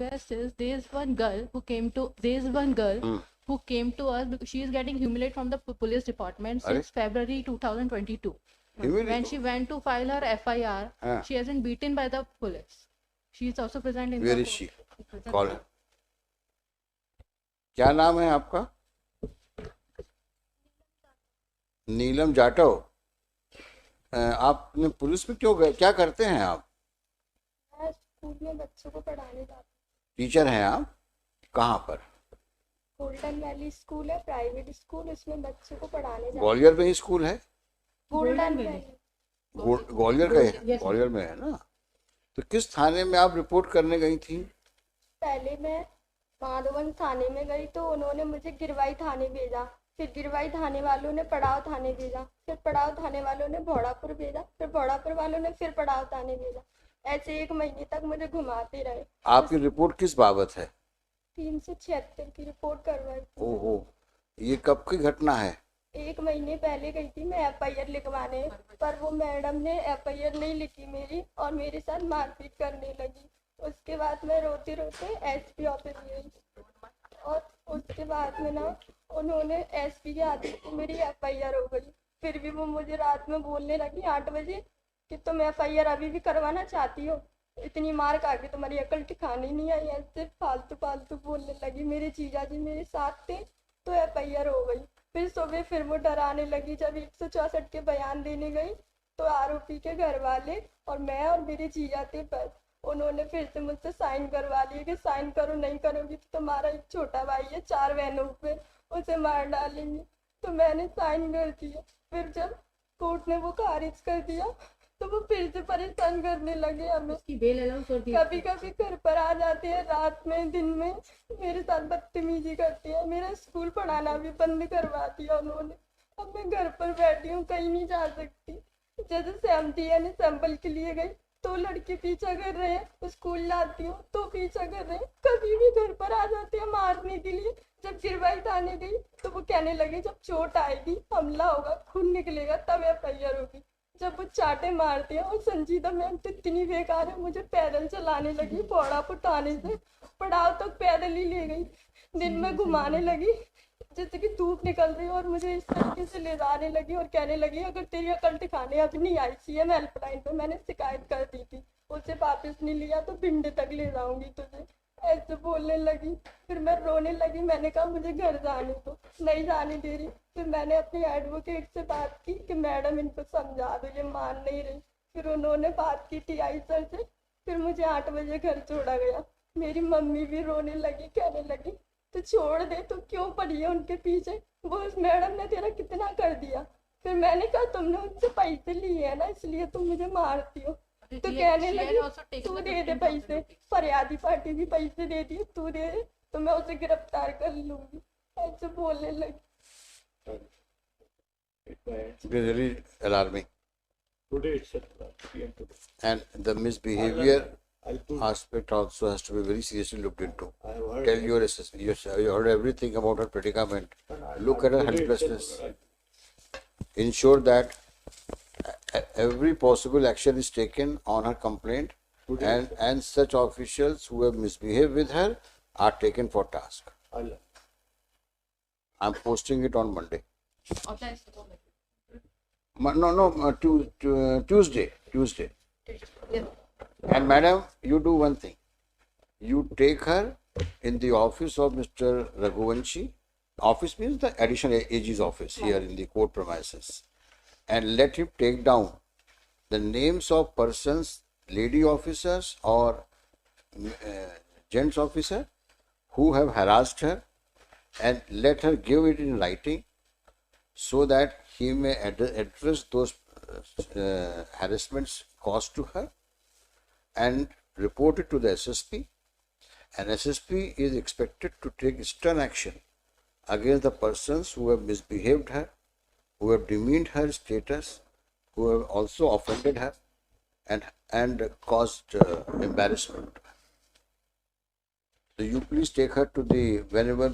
where says there is one girl who came to us because she is getting humiliated from the police department since February 2022. When she went to file her FIR, she has been beaten by the police. She is also present in Where is she? Call her. क्या नाम है आपका? नीलम जाटव. आपने police में क्यों गए? क्या करते हैं आप? मैं स्कूल में बच्चों को पढ़ाने जाती हूँ. टीचर हैं आप? कहाँ पर? गोल्डन वैली स्कूल है, प्राइवेट स्कूल, उसमें बच्चों को पढ़ाने जाती हूँ. ग्वालियर में ही स्कूल है? Golden Valley. ग्वालियर का है? ग्वालियर में है ना. तो किस थाने में आप रिपोर्ट करने गई थी? पहले मैं माधवन थाने में गई तो उन्होंने मुझे गिरवाई थाने भेजा. फिर गिरवाई थाने वालों ने पड़ाव थाने भेजा. फिर पड़ाव थाने वालों ने भोड़ापुर भेजा. फिर भोड़ापुर वालों ने फिर पड़ाव थाने भेजा. ऐसे 1 महीने तक मुझे घुमाते रहे. आपकी रिपोर्ट किस बाबत है? 376 की रिपोर्ट करवाई. ओहो, ये कब की घटना है? 1 महीने पहले गई थी मैं FIR लिखवाने, पर वो मैडम ने FIR नहीं लिखी मेरी और मेरे साथ मारपीट करने लगी. उसके बाद मैं रोते रोते SP ऑफिस गई और उसके बाद में ना उन्होंने SP के आते ही मेरी FIR हो गई. फिर भी वो मुझे रात में बोलने लगी 8 बजे कि तुम FIR अभी भी करवाना चाहती हो, इतनी मार खा के तुम्हारी अकल ठिकाने नहीं आई. ऐसे फालतू फालतू बोलने लगी. मेरे जीजा जी मेरे साथ थे तो FIR हो गई. फिर सुबह फिर वो डराने लगी. जब 164 के बयान देने गई तो आरोपी के घर वाले और मैं और मेरे जीजा थे पर उन्होंने फिर से मुझसे साइन करवा लिए कि साइन करो, नहीं करोगी तो तुम्हारा एक छोटा भाई है 4 बहनों पे, उसे मार डालेंगे. तो मैंने साइन कर दिया. फिर जब कोर्ट ने वो खारिज कर दिया तो वो फिर से परेशान करने लगे हमें. कभी कभी घर पर आ जाते हैं रात में, दिन में मेरे साथ बदतमीजी करते हैं. मेरा स्कूल पढ़ाना भी बंद करवा दिया उन्होंने. अब मैं घर पर बैठी हूँ, कहीं नहीं जा सकती. जैसे सहमति यानी सैंपल के लिए गई तो लड़के पीछा कर रहे हैं, स्कूल लाती हूँ तो पीछा कर रहे हैं. कभी भी घर पर आ जाते हैं मारने के लिए. जब गिरवाई थाने गई तो वो कहने लगे जब चोट आएगी, हमला होगा, खून निकलेगा तब FIR होगी. जब वो चाटे मारते हैं और संजीदा मैम तो इतनी बेकार है, मुझे पैदल चलाने लगी. भोड़ापुर थाने से पड़ाव तक पैदल ही ले गई. दिन में घुमाने लगी जैसे कि धूप निकल रही और मुझे इस तरीके से ले जाने लगी और कहने लगी अगर तेरी अकल ठिकाने अभी नहीं आई. CM हेल्पलाइन पे मैंने शिकायत कर दी थी, उसे वापस नहीं लिया तो भिंड तक ले जाऊंगी तुझे, ऐसे बोलने लगी. फिर मैं रोने लगी. मैंने कहा मुझे घर जाने दो, नहीं जाने दे रही. फिर मैंने अपनी एडवोकेट से बात की कि मैडम इनको समझा दो, ये मान नहीं रही. फिर उन्होंने बात की TI सर से. फिर मुझे 8 बजे घर छोड़ा गया. मेरी मम्मी भी रोने लगी, कहने लगी तो छोड़ दे, तो क्यों पड़ी है उनके पीछे, वो उस मैडम ने तेरा कितना कर दिया. फिर मैंने कहा तुमने उनसे पैसे लिए है ना इसलिए तुम मुझे मारती हो. तो कहने लगी तू दे दे पैसे, फरियादी पार्टी भी पैसे दे दी, तू दे दे तो मैं उसे गिरफ्तार कर लूंगी, ऐसे बोलने लगी. It is really alarming. Today itself. And the misbehavior aspect also has to be very seriously looked into. Tell your assessment. You heard everything about her predicament. Look at her helplessness. Ensure that every possible action is taken on her complaint, and such officials who have misbehaved with her are taken for task. I'm posting it on Monday. Tuesday. Yes. And madam, you do one thing. You take her in the office of Mr. Raghuvanshi. Office means the additional AG's office here in the court premises. And let him take down the names of persons, lady officers or gents officer who have harassed her, and let her give it in writing so that he may address those harassments caused to her and report it to the SSP. And SSP is expected to take stern action against the persons who have misbehaved her, who have demeaned her status, who have also offended her and caused embarrassment. So you please take her to the, whenever